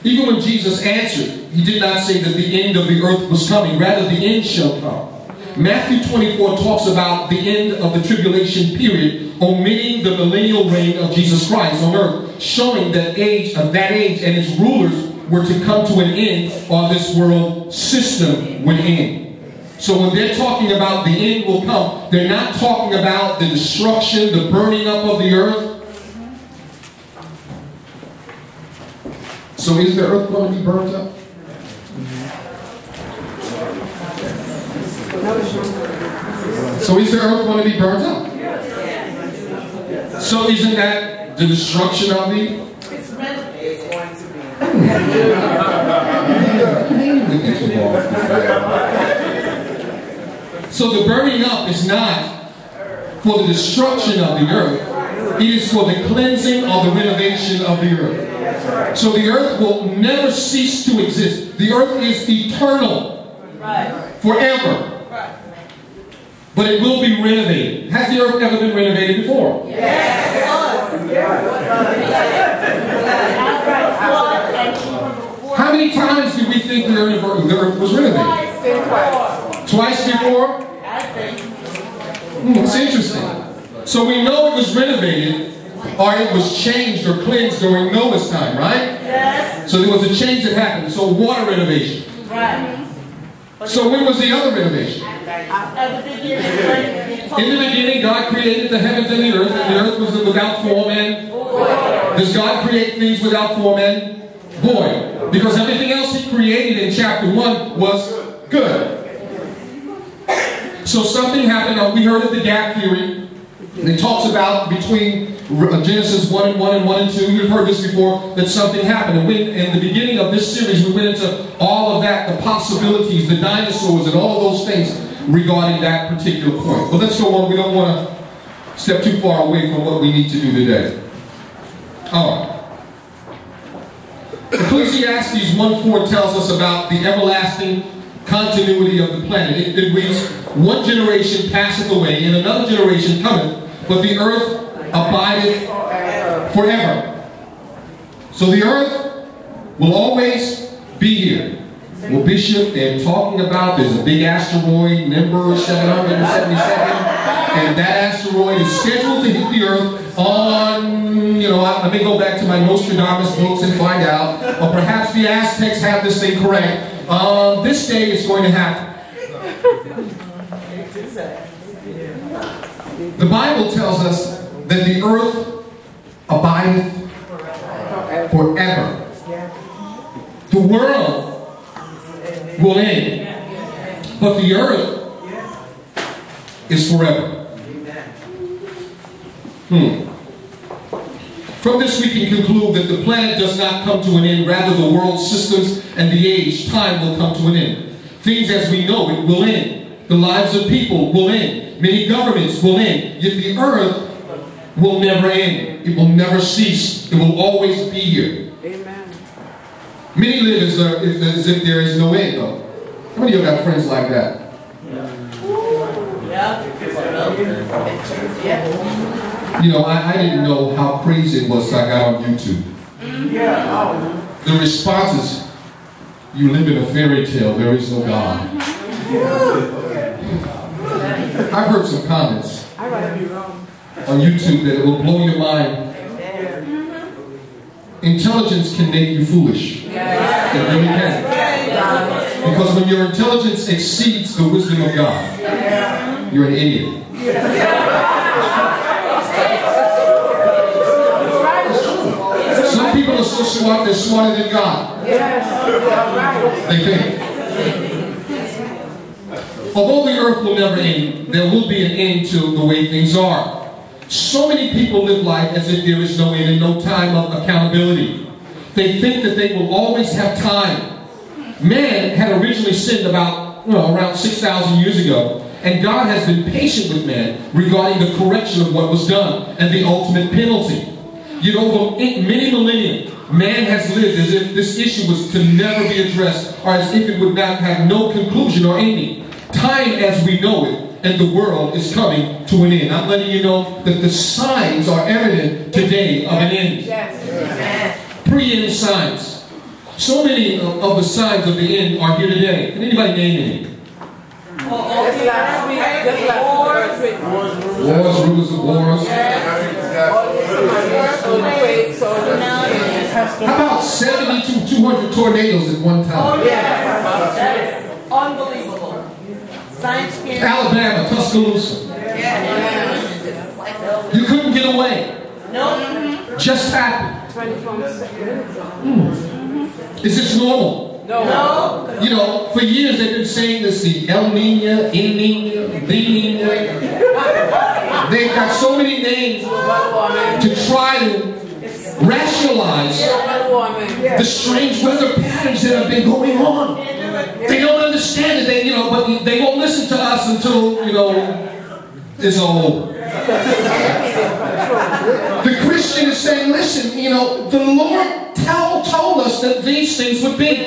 Even when Jesus answered, he did not say that the end of the earth was coming. Rather, the end shall come. Matthew 24 talks about the end of the tribulation period, omitting the millennial reign of Jesus Christ on earth, showing that age and its rulers were to come to an end, or this world system would end. So when they're talking about the end will come, they're not talking about the destruction, the burning up of the earth. So is the earth going to be burnt up? So is the earth going to be burnt up? So isn't that the destruction of the? It's going to be. So the burning up is not for the destruction of the earth. It is for the cleansing or the renovation of the earth. So the earth will never cease to exist. The earth is eternal. Forever. But it will be renovated. Has the earth ever been renovated before? Yes. How many times do we think the earth was renovated? Twice before? It's interesting. So we know it was renovated, or it was changed or cleansed during Noah's time, right? Yes. So there was a change that happened. So water renovation. Right. So when was the other renovation? In the beginning, God created the heavens and the earth was without form and void. Does God create things without form and void? Because everything else He created in chapter 1 was good. So something happened. We heard of the gap theory. And it talks about between Genesis 1 and 1 and 1 and 2. We've heard this before, that something happened. And in the beginning of this series, we went into all of that, the possibilities, the dinosaurs, and all of those things regarding that particular point. But let's go on. We don't want to step too far away from what we need to do today. All right. Ecclesiastes 1:4 tells us about the everlasting continuity of the planet. It reads, one generation passeth away, and another generation cometh, but the earth abideth forever. So the earth will always be here. Well, Bishop, they're talking about there's a big asteroid, Nimbus 777, and that asteroid is scheduled to hit the earth on, let me go back to my Nostradamus books and find out, or perhaps the Aztecs have this thing correct. This day is going to happen. The Bible tells us that the earth abideth forever. The world will end, but the earth is forever. From this we can conclude that the planet does not come to an end, rather the world systems and the age, time will come to an end. Things as we know it will end. The lives of people will end. Many governments will end. Yet the earth will never end. It will never cease. It will always be here. Amen. Many live as if there is no end, though. How many of you got friends like that? I didn't know how crazy it was till I got on YouTube. The responses, you live in a fairy tale, there is no God. I've heard some comments on YouTube that it will blow your mind. Intelligence can make you foolish. It really can. Because when your intelligence exceeds the wisdom of God, you're an idiot. Some people are so smart, they're smarter than God. They think. Although the earth will never end, there will be an end to the way things are. So many people live life as if there is no end and no time of accountability. They think that they will always have time. Man had originally sinned about, around 6,000 years ago, and God has been patient with man regarding the correction of what was done and the ultimate penalty. Yet over many millennia, man has lived as if this issue was to never be addressed, or as if it would not have no conclusion or ending. Time as we know it and the world is coming to an end. I'm letting you know that the signs are evident today of an end. Pre-end signs. So many of the signs of the end are here today. Can anybody name any? Wars, rumors of wars. How about 70 to 200 tornadoes at one time? Oh, yeah. That is unbelievable. Science fiction. Alabama, Tuscaloosa. You couldn't get away. No. Just happened. Is this normal? No. You know, for years they've been saying this, the El Nino, El Nino, the Nino. They've got so many names to try to rationalize the strange weather patterns that have been going on. They don't understand it, but they won't listen to us until, it's all over. The Christian is saying, listen, the Lord told us that these things would be.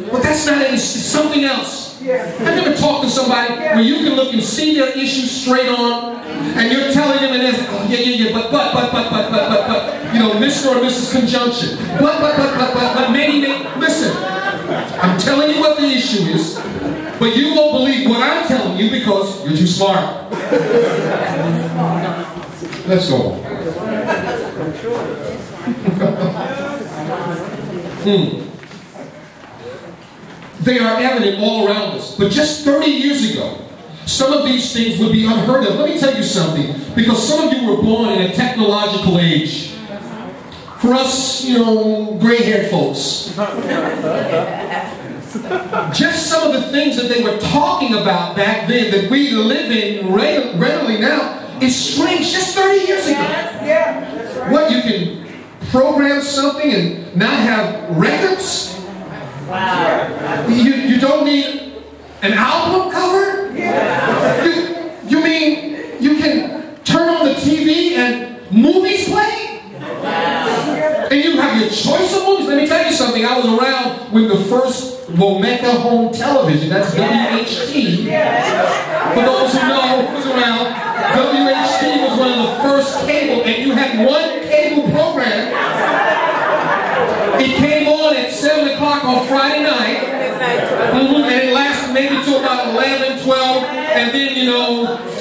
But that's not it, it's something else. I've never talked to somebody where you can look and see their issues straight on, and you're telling them, and they're like, oh, yeah, but, Mr. or Mrs. Conjunction. But, maybe, listen, I'm telling you what the issue is, but you won't believe what I'm telling you because you're too smart. Let's go. They are evident all around us. But just 30 years ago, some of these things would be unheard of. Let me tell you something, because some of you were born in a technological age. For us, gray-haired folks. Just some of the things that they were talking about back then that we live in readily now is strange. Just 30 years ago. Yeah, that's right. What, you can program something and not have records? Wow. You don't need an album cover? Yeah. You mean you can turn on the TV and movies play? Wow. And you have your choice of movies? Let me tell you something. I was around when the first Womeka home television, that's WHT. For those who know who's around, WHT was one of the first cable, and you had one cable program. It came on at 7 o'clock on Friday night, and it lasted maybe till about 11, 12, and then,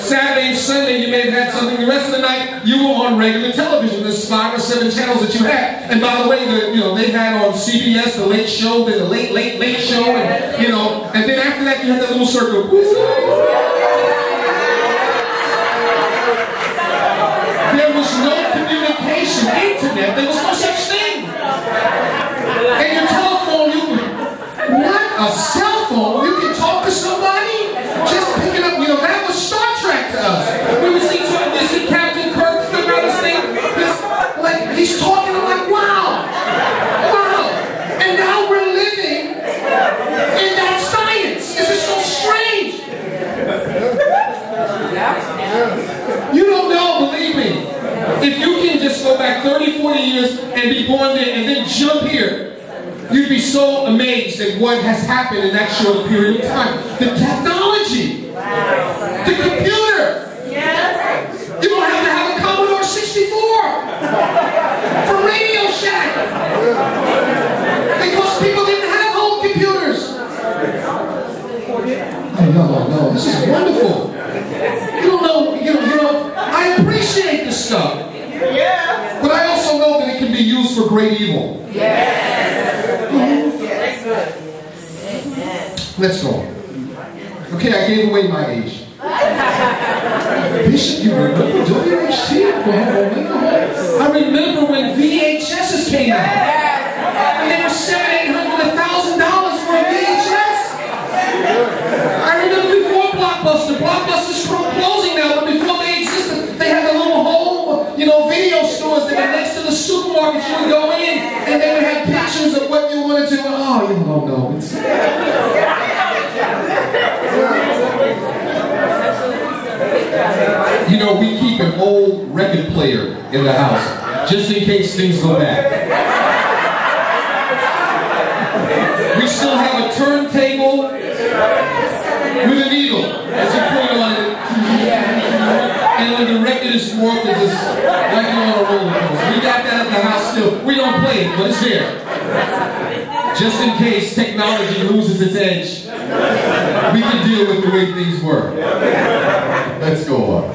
Saturday and Sunday you may have had something. The rest of the night you were on regular television. There's 5 or 7 channels that you had. And by the way, they had on CBS the Late Show, the Late Show, and and then after that you had that little circle. There was no communication, internet. There was no such thing. And your telephone, what? A cell phone? You can talk to somebody? Just picking up, that was Star Trek to us. We would see Captain Kirk figure out his thing. He's talking, I'm like, wow. And now we're living in that science. This is so strange. You don't know, believe me. If you can just go back 30, 40 years and be born there and then jump here, you'd be so amazed at what has happened in that short period of time. The technology. The computer. You don't have to have a Commodore 64 for Radio Shack. Because people didn't have home computers. Oh, no. This is wonderful. You don't know, I appreciate this stuff. But I also know that it can be used for great evil. Let's go. Okay, I gave away my age. Bishop, you remember WHT? I remember when VHSs came out. And they were $700, $800, $1,000 for a VHS. I remember before Blockbuster. Blockbuster's closing now, but before they existed, they had the little home, video stores that were next to the supermarkets. You would go in, and they would have pictures of what you wanted to. Oh, you don't know. We keep an old record player in the house, just in case things go bad. We still have a turntable with a needle, as you put on it. And when the record is warped, it's just like you're on a roller coaster. We got that at the house still. We don't play it, but it's there. Just in case technology loses its edge, we can deal with the way things were. Let's go on.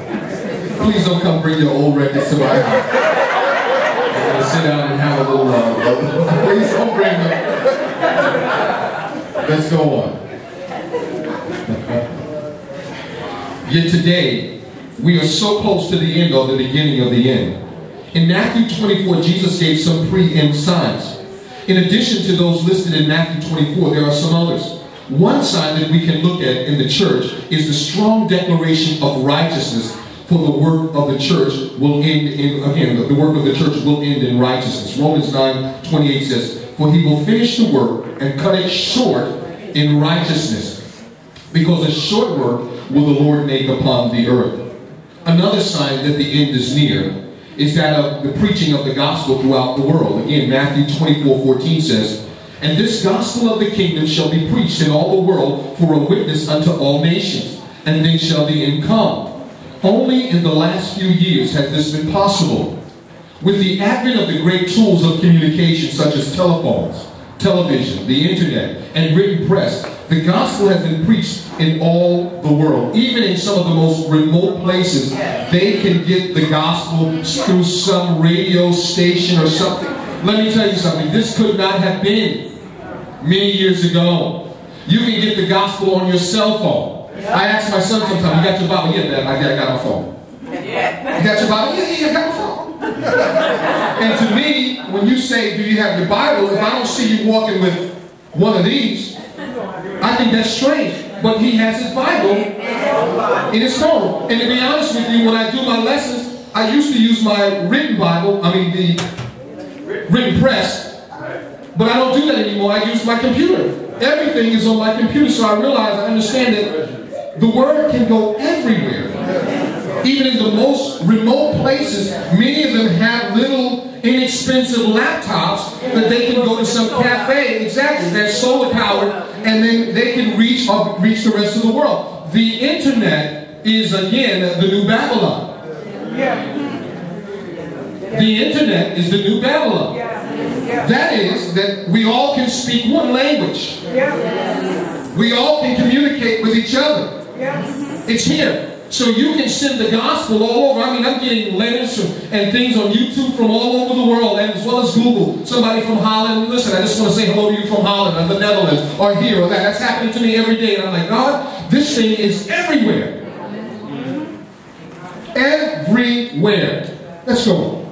Please don't come bring your old records to my house. I'm going to sit down and have a little please don't bring them. Let's go on. Yet today, we are so close to the end or the beginning of the end. In Matthew 24, Jesus gave some pre-end signs. In addition to those listed in Matthew 24, there are some others. One sign that we can look at in the church is the strong declaration of righteousness, for the work of the church will end in, again, the work of the church will end in righteousness. Romans 9:28 says, for he will finish the work and cut it short in righteousness, because a short work will the Lord make upon the earth. Another sign that the end is near is that of the preaching of the gospel throughout the world. Again, Matthew 24:14 says, and this gospel of the kingdom shall be preached in all the world for a witness unto all nations, and then shall the end come. Only in the last few years has this been possible. With the advent of the great tools of communication such as telephones, television, the internet, and written press, the gospel has been preached in all the world. Even in some of the most remote places, they can get the gospel through some radio station or something. Let me tell you something. This could not have been many years ago. You can get the gospel on your cell phone. I ask my son sometimes, you got your Bible? Yeah, Dad, I got my phone. You got your Bible? Yeah, I got my phone. And to me, when you say, do you have your Bible, if I don't see you walking with one of these, I think that's strange. But he has his Bible in his phone. And to be honest with you, when I do my lessons, I used to use my written Bible, the written press, but I don't do that anymore. I use my computer. Everything is on my computer, so I understand that the word can go everywhere. Even in the most remote places, many of them have little inexpensive laptops that they can go to some cafe. Exactly. They're solar powered, and then they can reach the rest of the world. The internet is, again, the new Babylon. The internet is the new Babylon. That is, that we all can speak one language. We all can communicate with each other. It's here. So you can send the gospel all over. I mean, I'm getting letters and things on YouTube from all over the world, and as well as Google. Somebody from Holland, listen, I just want to say hello to you from Holland, or the Netherlands, or here, or that. That's happening to me every day. And I'm like, God, this thing is everywhere. Everywhere. Let's go on.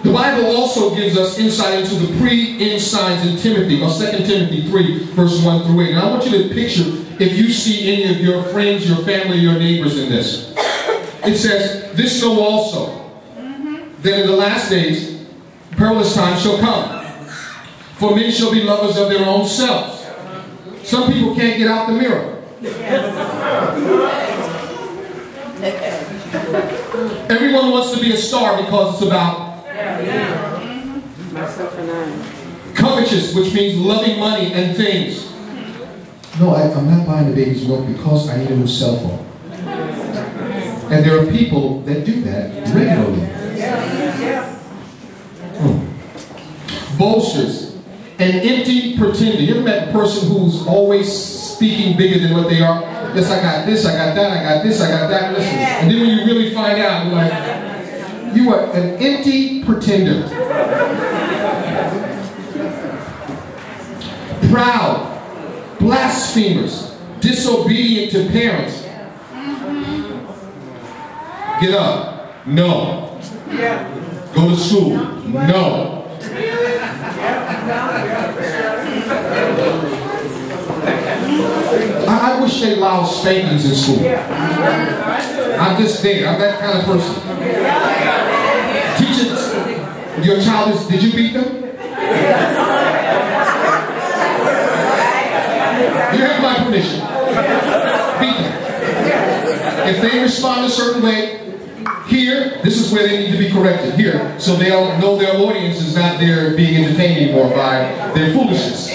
The Bible also gives us insight into the pre-end signs in Timothy, or 2 Timothy 3, verse 1 through 8. And I want you to picture, if you see any of your friends, your family, your neighbors in this. It says, this know also, that in the last days, perilous times shall come. For men shall be lovers of their own selves. Some people can't get out the mirror. Everyone wants to be a star because it's about covetous, which means loving money and things. No, I'm not buying the baby's milk because I need a new cell phone. And there are people that do that regularly. Boasters, an empty pretender. You ever met a person who's always speaking bigger than what they are? Yes, I got this, I got that, I got this, I got that. Listen. And then when you really find out, you're like, you are an empty pretender. Proud, blasphemers, disobedient to parents. Get up. No. Go to school. No. I wish they allowed spankings in school. I'm just there. I'm that kind of person. Teachers, your child is, did you beat them? You have my permission. Beat them. If they respond a certain way, here, this is where they need to be corrected. Here, so they'll know their audience is not there being entertained anymore by their foolishness.